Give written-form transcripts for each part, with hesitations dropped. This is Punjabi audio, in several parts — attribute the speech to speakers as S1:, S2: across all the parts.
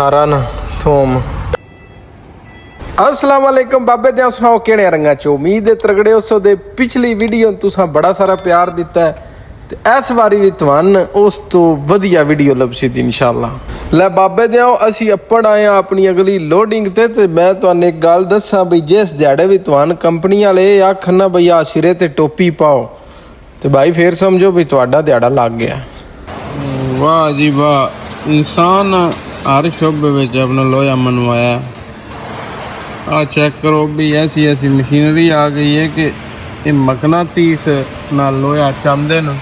S1: सारन थोम। अस्सलाम वालेकुम बाबे दियां सुनाओ केड़े रंगा च। उम्मीद है तगड़े उस दे पिछली वीडियो तुसां बड़ा सारा प्यार दिता है ते इस बारी भी तुहान उस तो वधिया वीडियो लभसी दी इंशाअल्लाह। लै बाबे दियां असी अपड़ आए अपनी अगली लोडिंग ते मैं तुहानू एक गल दस्सां बई जिस दिहाड़े भी तुहान कंपनी वाले आखन ना बई आ सिरे ते टोपी पाओ तो भाई फिर समझो भी तुहाडा दिहाड़ा लग गया।
S2: वाह जी वाह, इंसान हर शोबे में अपना लोहा मनवाया। आ चेक करो भी ऐसी ऐसी मशीनरी आ गई है कि ये मकनातीस नाल लोहा चाहते न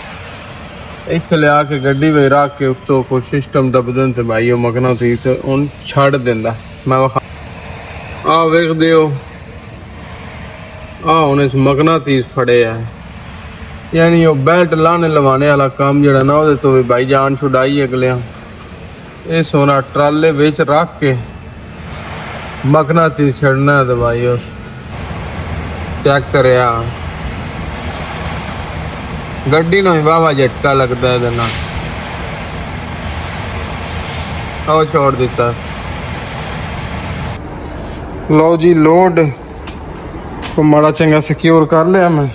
S2: इत्थे लिया के गड्डी में रख के उत्तों कोई सिस्टम दबदन से भाई वो मकनातीस उन छड़ देंदा। मैं आ वेख दियो आ हुण इस मकनातीस फड़े है, यानी वो बेल्ट लाने लवाने वाला काम जड़ा ना वो तो भी भाई जान छुड़ाई अगलियां। ये सोना ट्राले विच रख के मकनातीस छड़ना है तो भाई उस चेक करया गड्डी नूं वाहवा झटका लगता है ना और छोड़ दिता। लो जी लोड को माड़ा चंगा सिक्योर कर लिया मैं,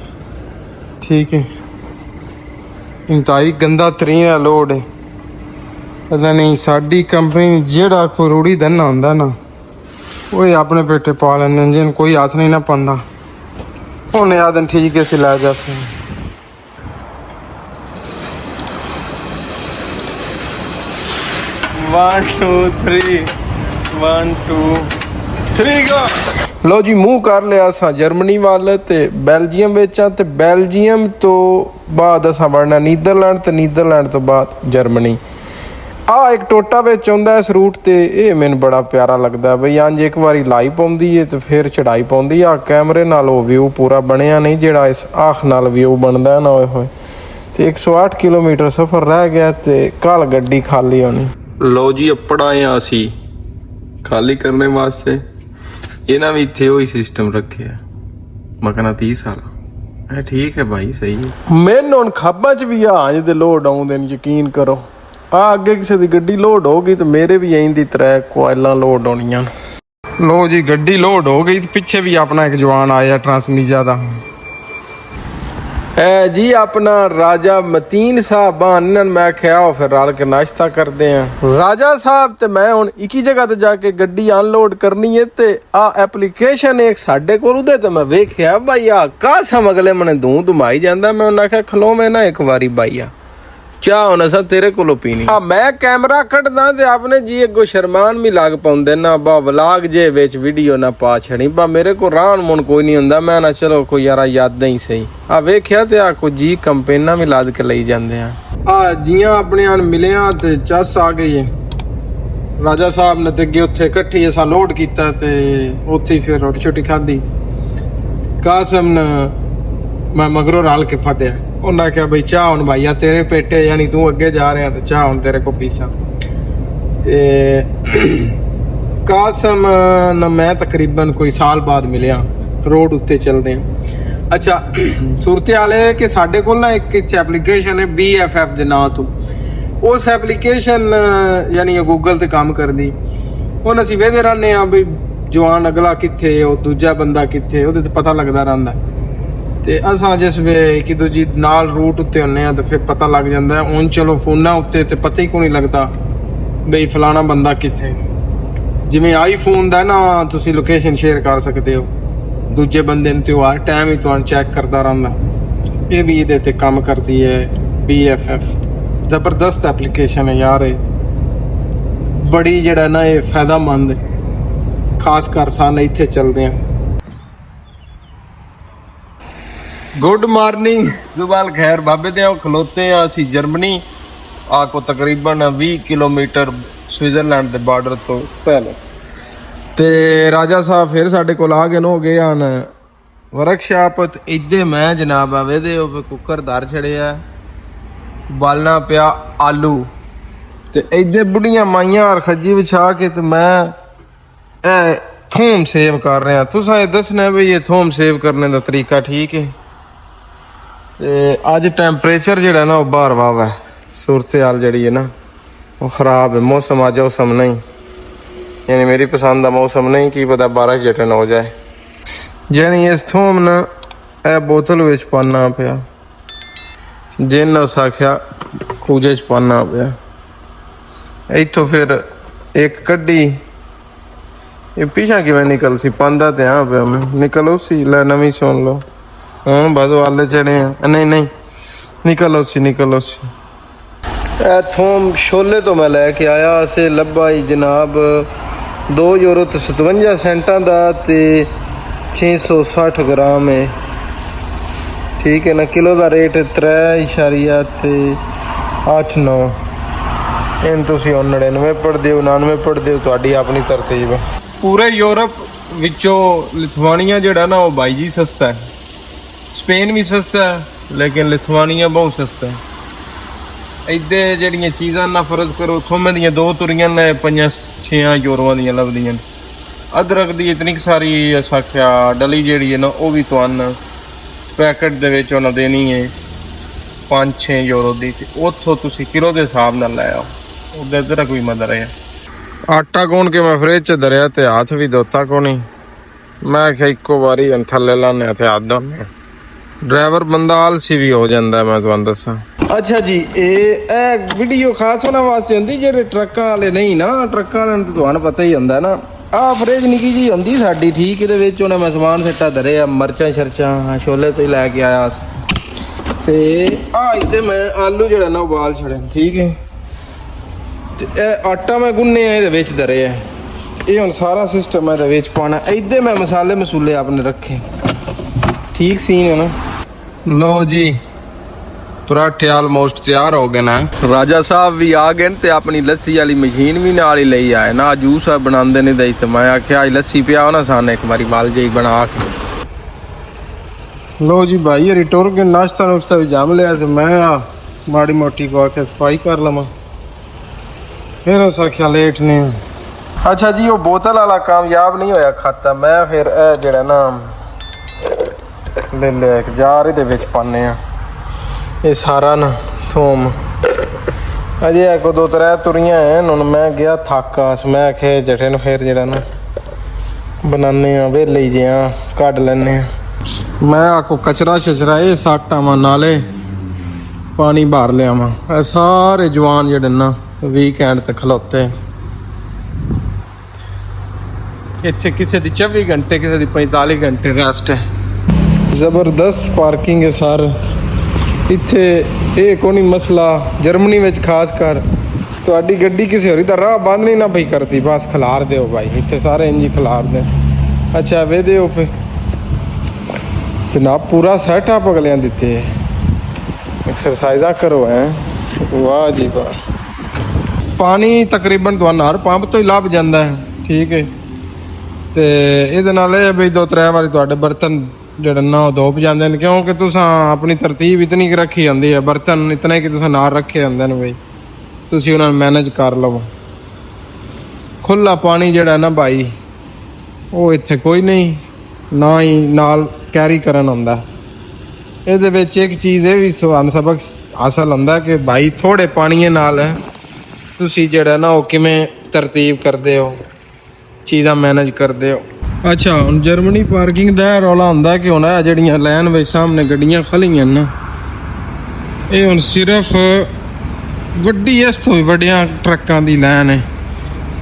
S2: ठीक है। इंतहाई गंदा तरीन है लोड है, पता नहीं साड़ी कंपनी जेड़ा कोई रूढ़ी धना होंदा ना वो अपने पेटे पा लेंदे जिन कोई हाथ नहीं ना पांदा उन्हें आदन ठीक है सिला जा से। 1 2 3 1 2 3 गो।
S1: लो जी मूँह कर लिया असा जर्मनी वाल ते बैल्जियम बेचा ते बैल्जियम तो बाद असा बढ़ना नीदरलैंड ते नीदरलैंड तो बाद जर्मनी। आ एक टोटा बिच आउंदा इस रूट ते ये मैनूं बड़ा प्यारा लगदा बई अंज एक बारी लाई पाउंदी है तो फिर चढ़ाई पाउंदी आ कैमरे नाल वो व्यू पूरा बनिया नहीं जेड़ा इस आख नाल व्यू बनदा ना होए ते 108 किलोमीटर सफ़र रह गया ते कल गड्डी खाली होनी।
S2: लो जी अपड़ आए असी खाली करने वास्ते इन्हें भी इत्थे वही सिस्टम रखे है मकनातीस वाला। ठीक है भाई सही है।
S1: मैनूं हुण खब्बां च भी आ दे लोड आउंदे ने यकीन करो। आ अगे किसी की गड्डी लोड होगी तो मेरे भी यहीं दी त्रै कोयलां लोड होनियां।
S2: लो जी गड्डी लोड हो गई तो पीछे भी अपना एक जवान आया ट्रांसमीजा दा
S1: जी अपना राजा मतीन साहब आनन मैं क्या फिर रल के नाश्ता करते हैं। राजा साहब ते मैं हुण एक ही जगह ते जाके गड्डी अनलोड करनी है ते आ एप्लीकेशन एक साडे कोल उदे ते मैं वेख्या भाई आ कासम अगले मने दूं दुमाई जांदा। मैं उन्हें आख्या खलो मैं ना एक बारी भाई आ चाह होना सा तेरे कोलों पीनी। मैं कैमरा कटदा ते आपने जी अगो शर्मान भी लग पाउंदे ना बा व्लॉग जे विच वीडियो ना पा छड़ी बा मेरे को रान मुन कोई नहीं हुंदा। मैं ना चलो कोई यारा यादां ही सही आ वेख्या ते आ कोई जी कंपेना भी लाद के लई जांदे आ जियां अपने आन मिलिया ते चस आ गई है। राजा साहब ने ते अगे उत्थे इकट्ठी असां लोड कीता ते उत्थे फिर रोटी छोटी खाधी। कासम ने मैं मगरों रल के फटया उन्हें आख्या बई चाह हुण भाईया तेरे पेटे यानी तू अगे जा रहा तो चाह हुण तेरे को पीसा ते कासम न मैं तकरीबन कोई साल बाद मिलिया रोड उत्ते चलदे हैं। अच्छा सूरत हाल है कि साडे कोल ना एक एप्लीकेशन है BFF दे नां तो उस एप्लीकेशन यानी गूगल ते काम करदी हुण असीं वेखदे रहने आ बई जवान अगला कित्थे ओ दूजा बंदा कित्थे ओहदे ते पता लगदा रहिंदा ते असां जिस वे कि दूजी नाल रूट उत्ते हुन्ने आ तो फिर पता लग जांदा है। हुण चलो फोना उत्ते ते पता ही कोई नहीं लगदा बई फलाना बंदा कित्थे। जिवें आईफोन दा ना तुसीं लोकेशन शेयर कर सकदे हो दूजे बंदे नूं ते हर टाइम ही तुहानूं चेक करदा रहिंदा। ये भी इहदे ते काम करदी है BFF। जबरदस्त एप्लीकेशन है यार, बड़ी जेड़ा ना ये फायदामंद खास कर सन इत्थे चलदे हैं। गुड मॉर्निंग सुबह खैर बाबे दे खलोते हैं असी जर्मनी आपको तकरीबन 20 किलोमीटर स्विट्जरलैंड के बॉर्डर तो पहले ते राजा साहब फिर साडे कोल आ गए हो गए हैं वर्कशॉप। इधे मैं जनाब आवे दे कुकर धर छड़िया बालना पिया आलू ते इधे बुढ़िया माइयां और खज्जी बिछा के तो मैं थोम सेव कर रहा। तुसा ये दसना भी ये थोम सेव करने का तरीका ठीक है। अज टैंपरेचर जो ना बाहर वाह है सूरत हाल जी है ना वो खराब है। मौसम अज मौसम नहीं यानी मेरी पसंद का मौसम नहीं, की पता बारिश जटन हो जाए। यानी इस थोम न ए बोतल विच पाना पिया, जिन उस आख्या कूजे च पाना पिया। इथों फिर एक कड्डी, ये पीछा किवें निकल सी, पांदा ते आ पिया मैं, निकलो सी, लै नवीं सुन लो हुण बस वाले चढ़े हैं। नहीं नहीं निकलो सी, निकलो सी। ए थोम छोले तो मैं लैके आया से लब्भा ही जनाब €2 ਤੇ 57 ਸੈਂਟਾਂ ਦਾ ਤੇ 660 ਗ੍ਰਾਮ है। ठीक है ना, किलो का रेट 3.89। इन तुसी 99 पढ़ते हो, 99 पढ़ते हो, ਤੁਹਾਡੀ ਆਪਣੀ ਤਰਤੀਬ है।
S2: ਪੂਰੇ ਯੂਰਪ ਵਿੱਚੋਂ ਲਿਥੁਆਨੀਆ ਜਿਹੜਾ ਨਾ ਉਹ ਬਾਈ ਜੀ ਸਸਤਾ ਹੈ। ਸਪੇਨ ਵੀ ਸਸਤਾ ਹੈ ਲੇਕਿਨ ਲਿਥੁਆਨੀਆ ਬਹੁਤ ਸਸਤਾ ਹੈ। ਇੱਥੇ ਜਿਹੜੀਆਂ ਚੀਜ਼ਾਂ ਨਾ ਫਰਜ਼ ਕਰੋ, ਥੋਮੇ ਦੀਆਂ 2 ਤੁਰੀਆਂ ਨੇ 5-6 ਯੂਰੋਆਂ ਦੀਆਂ ਲੱਭਦੀਆਂ। ਅਦਰਕ ਦੀ ਇਤਨੀ ਸਾਰੀ ਸਾਖਿਆ ਡਲੀ ਜਿਹੜੀ ਹੈ ਨਾ ਉਹ ਵੀ ਤੁਹਾਨੂੰ ਪੈਕਟ ਦੇ ਵਿੱਚ ਉਹਨਾਂ ਦੇਣੀ ਹੈ 5-6 ਯੂਰੋ ਦੀ, ਤੇ ਉੱਥੋਂ ਤੁਸੀਂ ਕਿਲੋ ਦੇ ਹਿਸਾਬ ਨਾਲ ਲੈ ਆਓ। ਉਹਦੇ ਇੱਧਰ ਕੋਈ ਮਦਰ ਹੈ।
S1: ਆਟਾ ਗੁੰਨ ਕੇ ਮੈਂ ਫਰਿੱਜ 'ਚ ਧਰਿਆ ਤੇ ਹੱਥ ਵੀ ਧੋਤਾ ਕੋ ਨਹੀਂ। ਮੈਂ ਕਿਹਾ ਇੱਕੋ ਵਾਰੀ ਥੱਲੇ ਲਾਣੇ ਤੇ ਹੱਥ ਧੋਣੇ। ਡਰਾਈਵਰ ਬੰਦਾ ਆਲਸੀ ਵੀ ਹੋ ਜਾਂਦਾ, ਮੈਂ ਤੁਹਾਨੂੰ ਦੱਸਾਂ। ਅੱਛਾ ਜੀ, ਇਹ ਵੀਡੀਓ ਖਾਸ ਉਹਨਾਂ ਵਾਸਤੇ ਹੁੰਦੀ ਜਿਹੜੇ ਟਰੱਕਾਂ ਵਾਲੇ ਨਹੀਂ ਨਾ, ਟਰੱਕਾਂ ਵਾਲਿਆਂ ਨੂੰ ਤੁਹਾਨੂੰ ਪਤਾ ਹੀ ਹੁੰਦਾ ਨਾ। ਆਹ ਫਰਿੱਜ ਨਿੱਕੀ ਜੀ ਹੁੰਦੀ ਸਾਡੀ, ਠੀਕ, ਇਹਦੇ ਵਿੱਚ ਉਹਨੇ ਮੈਂ ਸਮਾਨ ਸਿੱਟਾ ਧਰਿਆ, ਮਿਰਚਾਂ ਸ਼ਰਚਾਂ ਛੋਲੇ ਤੋਂ ਹੀ ਲੈ ਕੇ ਆਇਆ ਤੇ ਆਹ ਇੱਥੇ ਮੈਂ ਆਲੂ ਜਿਹੜਾ ਨਾ ਉਬਾਲ ਛੜੇ, ਠੀਕ ਹੈ। ਤੇ ਇਹ ਆਟਾ ਮੈਂ ਗੁੰਨਿਆ ਇਹਦੇ ਵਿੱਚ ਧਰਿਆ, ਇਹ ਹੁਣ ਸਾਰਾ ਸਿਸਟਮ ਇਹਦੇ ਵਿੱਚ ਪਾਉਣਾ। ਇੱਥੇ ਮੈਂ ਮਸਾਲੇ ਮਸੂਲੇ ਆਪਣੇ ਰੱਖੇ, ਠੀਕ ਸੀਨ है ना। लो जी पराठे आलमोस्ट तैयार हो गए ना। राजा साहब भी आ गए ते अपनी लस्सी वाली मशीन भी नाल ही ले आए ना। जूस बनाते नहीं दई तो मैं आख्या लस्सी पिया ना सान एक बारी बाल जी बना के। लो जी भाई हरी टुर के नाश्ता नुश्ता भी जम लिया से मैं माड़ी मोटी को आके सफाई कर लवा, फिर उस आख्या लेट नहीं। अच्छा जी वो बोतल वाला कामयाब नहीं होया खाता, मैं फिर जड़ा ना ले लिया एक जार ਇਹਦੇ ਵਿੱਚ ਪਾਣੇ ਆ। ਇਹ ਸਾਰਾ ਨਾ ਥੋਮ ਅਜੇ ਕੋ 2-3 ਤੁਰੀਆਂ ਹਨ। ਹੁਣ ਮੈਂ ਗਿਆ ਥਾਕਾ, ਮੈਂ ਆਖਿਆ ਜਠੇ ਨੂੰ ਫਿਰ ਜਿਹੜਾ ਨਾ ਬਣਾਉਂਦੇ ਆ, ਵੇਲੇ ਹੀ ਜਿਹਾ ਕੱਢ ਲੈਂਦੇ ਆ। ਮੈਂ ਆਖੋ ਕਚਰਾ ਛਚਰਾ ਇਹ ਸੱਟ ਆਵਾਂ, ਨਾਲੇ ਪਾਣੀ ਭਰ ਲਿਆਵਾਂ। ਇਹ ਸਾਰੇ ਜਵਾਨ ਜਿਹੜੇ ਨਾ ਵੀਕਐਂਡ ਤੇ ਖਲੋਤੇ ਇੱਥੇ, ਕਿਸੇ ਦੀ 24 ਘੰਟੇ, ਕਿਸੇ ਦੀ 45 ਘੰਟੇ ਰੈਸਟ ਹੈ। ਜ਼ਬਰਦਸਤ ਪਾਰਕਿੰਗ ਹੈ ਸਰ ਇੱਥੇ। ਇਹ ਕੋਈ ਨਹੀਂ ਮਸਲਾ ਜਰਮਨੀ ਵਿੱਚ ਖਾਸ ਕਰ ਤੁਹਾਡੀ ਗੱਡੀ ਕਿਸੇ ਹੋਰੀ ਦਾ ਰਾਹ ਬੰਦ ਨਹੀਂ ਨਾ ਪਈ ਕਰਦੀ, ਬਸ ਖਿਲਾਰ ਦਿਓ ਭਾਈ, ਇੱਥੇ ਸਾਰੇ ਇੰਜ ਹੀ ਖਿਲਾਰ ਦੇ। ਅੱਛਾ ਵੇ ਦਿਓ ਫਿਰ ਜਨਾਬ, ਪੂਰਾ ਸੈਟਅਪ ਅਗਲਿਆਂ ਦਿੱਤੇ, ਐਕਸਰਸਾਈਜ਼ਾਂ ਕਰੋ ਹੈ। ਵਾਹ ਜੀ ਵਾਹ। ਪਾਣੀ ਤਕਰੀਬਨ ਤੁਹਾਨੂੰ ਹਰ ਪੰਪ ਤੋਂ ਹੀ ਲੱਭ ਜਾਂਦਾ ਹੈ, ਠੀਕ ਹੈ। ਤੇ ਇਹਦੇ ਨਾਲ ਇਹ ਬਈ 2-3 ਵਾਰੀ ਤੁਹਾਡੇ ਬਰਤਨ ਜਿਹੜੇ ਨਾ ਉਹ ਧੋਪ ਜਾਂਦੇ ਨੇ, ਕਿਉਂਕਿ ਤੁਸੀਂ ਆਪਣੀ ਤਰਤੀਬ ਇਤਨੀ ਕਿ ਰੱਖੀ ਜਾਂਦੀ ਹੈ, ਬਰਤਨ ਇਤਨੇ ਕਿ ਤੁਸੀਂ ਨਾਲ ਰੱਖੇ ਜਾਂਦੇ ਨੇ ਬਈ, ਤੁਸੀਂ ਉਹਨਾਂ ਨੂੰ ਮੈਨੇਜ ਕਰ ਲਵੋ। ਖੁੱਲਾ ਪਾਣੀ ਜਿਹੜਾ ਨਾ ਭਾਈ ਉਹ ਇੱਥੇ ਕੋਈ ਨਹੀਂ, ਨਾ ਹੀ ਨਾਲ ਕੈਰੀ ਕਰਨ ਹੁੰਦਾ। ਇਹਦੇ ਵਿੱਚ ਇੱਕ ਚੀਜ਼ ਇਹ ਵੀ ਸਵਾਨ ਸਬਕ ਹਾਸਲ ਹੁੰਦਾ ਕਿ ਭਾਈ ਥੋੜੇ ਪਾਣੀਏ ਨਾਲ ਤੁਸੀਂ ਜਿਹੜਾ ਨਾ ਉਹ ਕਿਵੇਂ ਤਰਤੀਬ ਕਰਦੇ ਹੋ, ਚੀਜ਼ਾਂ ਮੈਨੇਜ ਕਰਦੇ ਹੋ। ਅੱਛਾ ਹੁਣ ਜਰਮਨੀ ਪਾਰਕਿੰਗ ਦਾ ਰੌਲਾ ਹੁੰਦਾ ਕਿ ਹੁਣ ਇਹ ਜਿਹੜੀਆਂ ਲਾਈਨ ਵਿੱਚ ਸਾਹਮਣੇ ਗੱਡੀਆਂ ਖਲੀਆਂ ਨਾ, ਇਹ ਹੁਣ ਸਿਰਫ ਵੱਡੀ ਇਸ ਤੋਂ ਵੀ ਵੱਡੀਆਂ ਟਰੱਕਾਂ ਦੀ ਲਾਈਨ ਹੈ,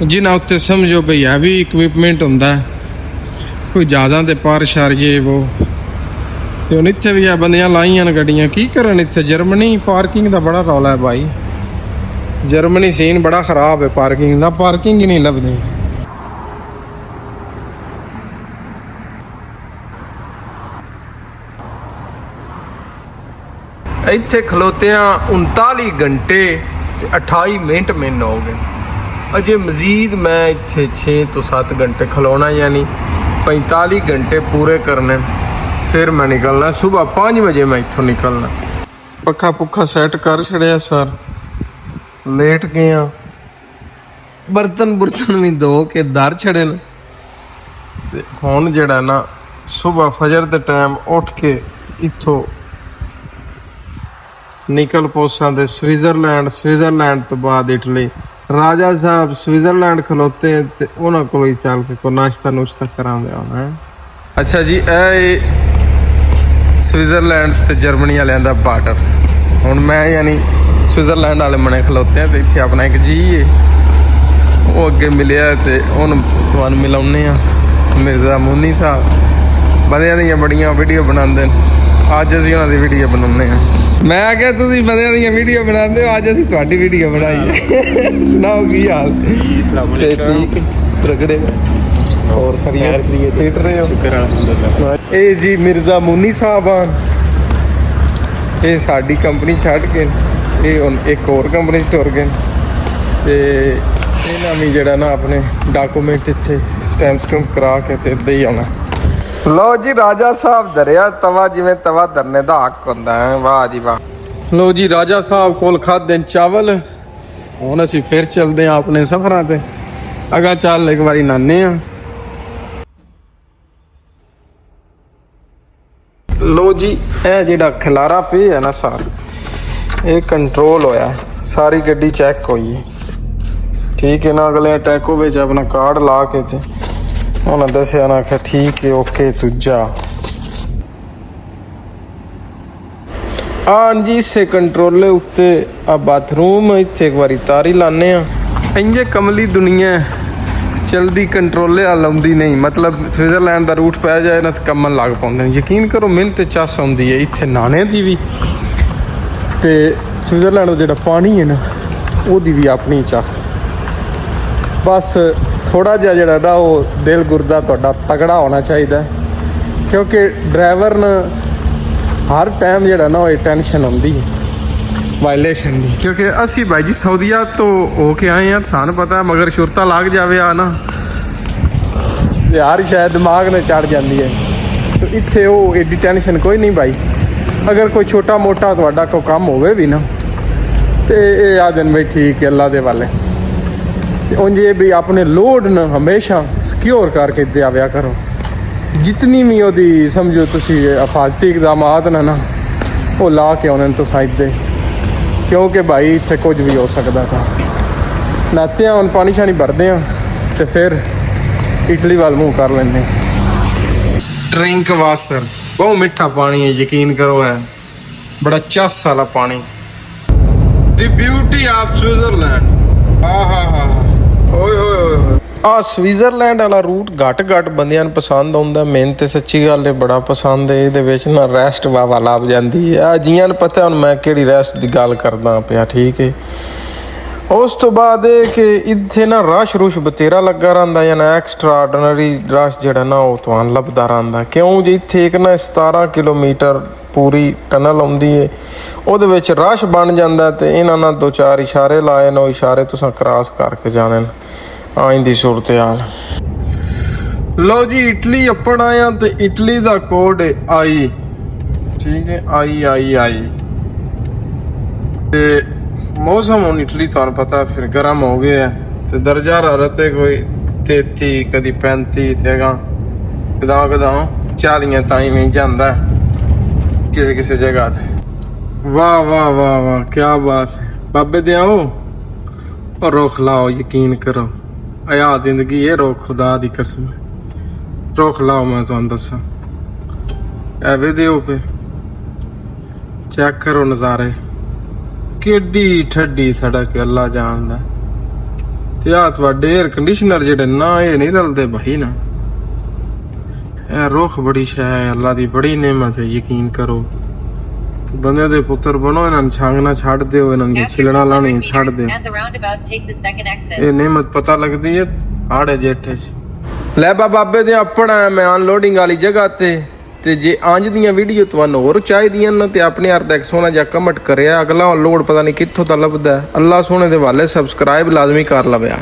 S1: ਜਿਨ੍ਹਾਂ ਉੱਤੇ ਸਮਝੋ ਬਈ ਹੈਵੀ ਇਕਵਿਪਮੈਂਟ ਹੁੰਦਾ, ਕੋਈ ਜ਼ਿਆਦਾ ਤੇ ਪਾਰ ਸ਼ਾਰੀਏ ਉਹ। ਤੇ ਹੁਣ ਇੱਥੇ ਵੀ ਆ ਬੰਦੀਆਂ ਲਾਈਆਂ ਨੇ ਗੱਡੀਆਂ, ਕੀ ਕਰਨ ਇੱਥੇ। ਜਰਮਨੀ ਪਾਰਕਿੰਗ ਦਾ ਬੜਾ ਰੌਲਾ ਹੈ ਭਾਈ, ਜਰਮਨੀ ਸੀਨ ਬੜਾ ਖਰਾਬ ਹੈ ਪਾਰਕਿੰਗ ਦਾ, ਪਾਰਕਿੰਗ ਹੀ ਨਹੀਂ ਲੱਭਦੀ। ਇੱਥੇ ਖਲੋਤਿਆਂ 39 ਘੰਟੇ ਤੇ 28 ਮਿੰਟ ਮੈਨੂੰ ਹੋ ਗਏ। ਅਜੇ ਮਜ਼ੀਦ ਮੈਂ ਇੱਥੇ 6 ਤੋਂ 7 ਘੰਟੇ ਖਲੋਣਾ, ਯਾਨੀ 45 ਘੰਟੇ ਪੂਰੇ ਕਰਨੇ, ਫਿਰ ਮੈਂ ਨਿਕਲਣਾ। ਸੁਬਹ 5 ਵਜੇ ਮੈਂ ਇੱਥੋਂ ਨਿਕਲਣਾ। ਪੱਖਾ ਪੁੱਖਾ ਸੈੱਟ ਕਰ ਛੜਿਆ ਸਰ, ਲੇਟ ਗਿਆ। ਬਰਤਨ ਬੁਰਤਨ ਵੀ ਧੋ ਕੇ ਦਰ ਛੜੇ ਨੇ। ਤੇ ਹੁਣ ਜਿਹੜਾ ਨਾ ਸੁਬਹ ਫਜਰ ਦੇ ਟਾਈਮ ਉੱਠ ਕੇ ਇੱਥੋਂ ਨਿਕਲ ਪੋਸਾਂ ਦੇ ਸਵਿਟਜ਼ਰਲੈਂਡ ਤੋਂ ਬਾਅਦ ਇਟਲੀ, ਰਾਜਾ ਸਾਹਿਬ ਸਵਿਟਜ਼ਰਲੈਂਡ ਖਲੋਤੇ ਤੇ ਉਹਨਾਂ ਕੋਲ ਹੀ ਚੱਲ ਕੇ ਕੋਈ ਨਾਸ਼ਤਾ ਨੁਸ਼ਤਾ ਕਰਾਉਂਦੇ ਹੋਣਾ। ਅੱਛਾ ਜੀ, ਇਹ ਸਵਿਟਜ਼ਰਲੈਂਡ ਤੇ ਜਰਮਨੀ ਵਾਲਿਆਂ ਦਾ ਬਾਰਡਰ। ਹੁਣ ਮੈਂ ਯਾਨੀ ਸਵਿਟਜ਼ਰਲੈਂਡ ਵਾਲੇ ਮਨੇ ਖਲੋਤੇ ਆ ਤੇ ਇੱਥੇ ਆਪਣਾ ਇੱਕ ਜੀ ਏ, ਉਹ ਅੱਗੇ ਮਿਲਿਆ ਤੇ ਉਹਨੂੰ ਤੁਹਾਨੂੰ ਮਿਲਾਉਂਦੇ ਆ। ਮਿਰਜ਼ਾ ਮੋਨੀ ਸਾਹਿਬ ਬੰਦਿਆਂ ਦੀਆਂ ਬੜੀਆਂ ਵੀਡੀਓ ਬਣਾਉਂਦੇ ਨੇ, ਅੱਜ ਅਸੀਂ ਉਹਨਾਂ ਦੀ ਵੀਡੀਓ ਬਣਾਉਂਦੇ ਆ। ਮੈਂ ਕਿਹਾ ਤੁਸੀਂ ਬੰਦਿਆਂ ਦੀਆਂ ਵੀਡੀਓ ਬਣਾਉਂਦੇ ਹੋ, ਅੱਜ ਅਸੀਂ ਤੁਹਾਡੀ ਵੀਡੀਓ ਬਣਾਈ ਹੈ। ਸੁਣਾਓ ਕੀ ਹਾਲ? ਠੀਕ ਰਗੜੇ ਹੋਰ ਖਰੀਦ ਠੀਕ ਰਹੇ ਹੋ? ਇਹ ਜੀ ਮਿਰਜ਼ਾ ਮੋਨੀ ਸਾਹਿਬ ਆ, ਇਹ ਸਾਡੀ ਕੰਪਨੀ ਛੱਡ ਕੇ ਇਹ ਹੁਣ ਇੱਕ ਹੋਰ ਕੰਪਨੀ 'ਚ ਟੁਰ ਗਏ ਤੇ ਇਹਨਾਂ ਵੀ ਜਿਹੜਾ ਨਾ ਆਪਣੇ ਡਾਕੂਮੈਂਟ ਇੱਥੇ ਸਟੈਂਪ ਕਰਾ ਕੇ ਤੇ ਇੱਦਾਂ ਹੀ ਆਉਣਾ। ਲੋ ਜੀ ਰਾਜਾ ਸਾਹਿਬ ਧਰਿਆ ਤਵਾ, ਜਿਵੇਂ ਤਵਾ ਧਰਨੇ ਦਾ ਹੱਕ ਹੁੰਦਾ ਹੈ। ਵਾਹ ਜੀ ਵਾਹ। ਲੋ ਜੀ ਰਾਜਾ ਸਾਹਿਬ ਕੋਲ ਖਾਦੇ ਚਾਵਲ, ਹੁਣ ਅਸੀਂ ਫਿਰ ਚੱਲਦੇ ਹਾਂ ਆਪਣੇ ਸਫ਼ਰਾਂ ਤੇ। ਅਗਾ ਚੱਲ ਇੱਕ ਵਾਰੀ ਨਾਨੇ ਆ। ਲੋ ਜੀ ਇਹ ਜਿਹੜਾ ਖਿਲਾਰਾ ਪਿਆ ਹੈ ਨਾ ਸਾਰਾ, ਇਹ ਕੰਟਰੋਲ ਹੋਇਆ, ਸਾਰੀ ਗੱਡੀ ਚੈੱਕ ਹੋਈ ਹੈ ਠੀਕ ਹੈ ਨਾ। ਅਗਲੇ ਟੈਕੋ ਵਿੱਚ ਆਪਣਾ ਕਾਰਡ ਲਾ ਕੇ ਤੇ ਉਹਨਾਂ ਦੱਸਿਆ ਨਾ ਕਿ ਠੀਕ ਹੈ ਓਕੇ ਤੂੰ ਜਾ। ਹਾਂਜੀ ਇਸੇ ਕੰਟਰੋਲੇ ਉੱਤੇ ਆ ਬਾਥਰੂਮ, ਇੱਥੇ ਇੱਕ ਵਾਰੀ ਤਾਰੀ ਲਾਣੇ ਆ। ਇੰਜੇ ਕਮਲੀ ਦੁਨੀਆ ਚਲਦੀ ਕੰਟਰੋਲੇ ਆ ਲਾਉਂਦੀ ਨਹੀਂ, ਮਤਲਬ ਸਵਿਟਜ਼ਰਲੈਂਡ ਦਾ ਰੂਟ ਪੈ ਜਾਏ ਨਾ ਤੇ ਕੰਮਣ ਲੱਗ ਪਾਉਂਦੇ ਨੇ। ਯਕੀਨ ਕਰੋ ਮਿਹਨਤ ਤੇ ਚੱਸ ਆਉਂਦੀ ਹੈ ਇੱਥੇ ਨਹਾਣੇ ਦੀ ਵੀ, ਤੇ ਸਵਿਟਜ਼ਰਲੈਂਡ ਦਾ ਜਿਹੜਾ ਪਾਣੀ ਹੈ ਨਾ ਉਹਦੀ ਵੀ ਆਪਣੀ ਚੱਸ। ਬਸ ਥੋੜਾ ਜਿਹਾ ਜਿਹੜਾ ਨਾ ਉਹ ਦਿਲ ਗੁਰਦਾ ਤੁਹਾਡਾ ਤਗੜਾ ਹੋਣਾ ਚਾਹੀਦਾ, ਕਿਉਂਕਿ ਡਰਾਈਵਰ ਨੂੰ ਹਰ ਟਾਈਮ ਜਿਹੜਾ ਨਾ ਉਹ ਟੈਨਸ਼ਨ ਹੁੰਦੀ ਹੈ ਵਾਇਲੇਸ਼ਨ ਦੀ। ਕਿਉਂਕਿ ਅਸੀਂ ਭਾਈ ਜੀ ਸਾਊਦੀਆ ਤੋਂ ਹੋ ਕੇ ਆਏ ਹਾਂ, ਸਾਨੂੰ ਪਤਾ, ਮਗਰ ਸ਼ੁਰਤਾ ਲੱਗ ਜਾਵੇ ਆ ਨਾ ਯਾਰ ਸ਼ਾਇਦ ਦਿਮਾਗ ਨੇ ਚੜ ਜਾਂਦੀ ਹੈ। ਇੱਥੇ ਉਹ ਐਡੀ ਟੈਨਸ਼ਨ ਕੋਈ ਨਹੀਂ ਭਾਈ। ਅਗਰ ਕੋਈ ਛੋਟਾ ਮੋਟਾ ਤੁਹਾਡਾ ਕੋਈ ਕੰਮ ਹੋਵੇ ਵੀ ਨਾ ਤੇ ਇਹ ਆ ਦਿਨ ਬਈ ਠੀਕ ਹੈ ਅੱਲਾ ਦੇ ਵਾਲੇ। ਤੇ ਉਂਝ ਇਹ ਵੀ ਆਪਣੇ ਲੋਡ ਨੂੰ ਹਮੇਸ਼ਾ ਸਿਕਿਉਰ ਕਰਕੇ ਦਿਆਵਿਆ ਕਰੋ। ਜਿਤਨੀ ਵੀ ਉਹਦੀ ਸਮਝੋ ਤੁਸੀਂ ਹਿਫਾਜ਼ਤੀ ਇਕਦਾਮਾਤ ਨਾ ਉਹ ਲਾ ਕੇ ਉਹਨਾਂ ਤੋਂ ਸਾਈਡ ਦੇ, ਕਿਉਂਕਿ ਭਾਈ ਇੱਥੇ ਕੁਝ ਵੀ ਹੋ ਸਕਦਾ ਤਾਂ। ਨਾਤੇ ਹੁਣ ਪਾਣੀ ਸ਼ਾਣੀ ਭਰਦੇ ਆ ਤੇ ਫਿਰ ਇਟਲੀ ਵੱਲ ਮੂੰਹ ਕਰ ਲੈਂਦੇ। ਡਰਿੰਕ ਵਾਟਰ ਬਹੁਤ ਮਿੱਠਾ ਪਾਣੀ ਹੈ, ਯਕੀਨ ਕਰੋ ਹੈ ਬੜਾ ਚੱਸ ਵਾਲਾ ਪਾਣੀ। ਦੀ ਬਿਊਟੀ ਆਫ ਸਵਿਟਜ਼ਰਲੈਂਡ। ਆਹਾ ਓਏ ਹੋਏ ਹੋਏ। ਆ ਸਵਿਟਜ਼ਰਲੈਂਡ ਵਾਲਾ ਰੂਟ ਘੱਟ ਬੰਦਿਆਂ ਨੂੰ ਪਸੰਦ ਆਉਂਦਾ। ਮੈਨੂੰ ਤੇ ਸੱਚੀ ਗੱਲ ਹੈ ਬੜਾ ਪਸੰਦ ਹੈ। ਇਹਦੇ ਵਿੱਚ ਨਾ ਰੈਸਟ ਵਾਵਾ ਲੱਭ ਜਾਂਦੀ ਹੈ। ਆ ਜੀਆਂ ਨੂੰ ਪਤਾ ਹੁਣ ਮੈਂ ਕਿਹੜੀ ਰੈਸਟ ਦੀ ਗੱਲ ਕਰਦਾ ਪਿਆ, ਠੀਕ ਹੈ। ਉਸ ਤੋਂ ਬਾਅਦ ਇਹ ਕਿ ਇੱਥੇ ਨਾ ਰਸ਼ ਰੁਸ਼ ਬਤੇਰਾ ਲੱਗਾ ਰਹਿੰਦਾ, ਜਾਂ ਐਕਸਟਰਾ ਆਰਡੀਨਰੀ ਰਸ਼ ਜਿਹੜਾ ਨਾ ਉਹ ਤੁਹਾਨੂੰ ਲੱਭਦਾ ਰਹਿੰਦਾ। ਕਿਉਂ ਜੀ ਇੱਥੇ ਇੱਕ ਨਾ 17 ਕਿਲੋਮੀਟਰ ਪੂਰੀ ਟਨਲ ਆਉਂਦੀ ਹੈ, ਉਹਦੇ ਵਿੱਚ ਰਸ਼ ਬਣ ਜਾਂਦਾ ਤੇ ਇਹਨਾਂ ਨਾਲ 2-4 ਇਸ਼ਾਰੇ ਲਾਏ ਨੇ, ਉਹ ਇਸ਼ਾਰੇ ਤੁਸੀਂ ਕ੍ਰਾਸ ਕਰਕੇ ਜਾਣੇ ਨੇ। ਆਇੰਦੀ ਸੂਰਤ ਹਾਲ। ਲਓ ਜੀ ਇਟਲੀ ਆਪਣ ਆਇਆ ਤੇ ਇਟਲੀ ਦਾ ਕੋਡ ਹੈ ਆਈ, ਠੀਕ ਹੈ ਆਈ। ਤੇ ਮੌਸਮ ਹੁਣ ਇਟਲੀ ਤੁਹਾਨੂੰ ਪਤਾ ਫਿਰ ਗਰਮ ਹੋ ਗਿਆ ਤੇ ਦਰਜਾ ਹਰਾਰਤ ਹੈ ਕੋਈ 33 ਕਦੀ 35 ਤੇ ਕਦਾ 40 ਤਾਈਂ ਵੀ ਜਾਂਦਾ ਕਿਸੇ ਜਗ੍ਹਾ ਤੇ। ਵਾਹ ਵਾਹ ਵਾਹ ਵਾਹ ਕਿਆ ਬਾਤ ਹੈ। ਬਾਬੇ ਦੇ ਆਓ और रोक लाओ, यकीन करो आया जिंदगी ये रोक खुदा दी कसम रोक लाओ। मैं तुहानू दसा एवे दे पे चेक करो नज़ारे, केडी ठड्डी सड़क अल्लाह जानदा। ते आ तुहाडे एयर कंडीशनर जेडे ना ये नहीं रलदे भाई ना। ए रुख बड़ी शै है, अल्लाह दी बड़ी नेमत है, यकीन करो। ਬੰਦੇ ਦੇ ਪੁੱਤਰ ਬਣੋ, ਇਹਨਾਂ ਨੂੰ ਛਾਂਗਣਾ ਛੱਡ ਦਿਓ, ਇਹਨਾਂ ਨੂੰ ਛਿਲਣਾ ਲਾਣੀ ਛੱਡ ਦਿਓ। ਇਹ ਨਿਮਤ ਪਤਾ ਲੱਗਦੀ ਹੈ ਆੜੇ ਜੇਠੇ ਚ। ਲੈ ਬਾਬੇ ਦੇ ਆਪਣਾ ਮੈਂ ਅਨਲੋਡਿੰਗ ਵਾਲੀ ਜਗ੍ਹਾ ਤੇ ਜੇ ਅੰਜ ਦੀਆਂ ਵੀਡੀਓ ਤੁਹਾਨੂੰ ਹੋਰ ਚਾਹੀਦੀਆਂ ਨਾ ਤੇ ਆਪਣੇ ਹੱਥ ਦਾ ਇੱਕ ਸੋਹਣਾ ਜਿਹਾ ਕਮੈਂਟ ਕਰਿਆ। ਅਗਲਾ ਲੋਡ ਪਤਾ ਨਹੀਂ ਕਿੱਥੋਂ ਦਾ ਲੱਭਦਾ। ਅੱਲਾ ਸੋਹਣੇ ਦੇ ਵਾਲੇ ਸਬਸਕ੍ਰਾਈਬ ਲਾਜ਼ਮੀ ਕਰ ਲਵਿਆ।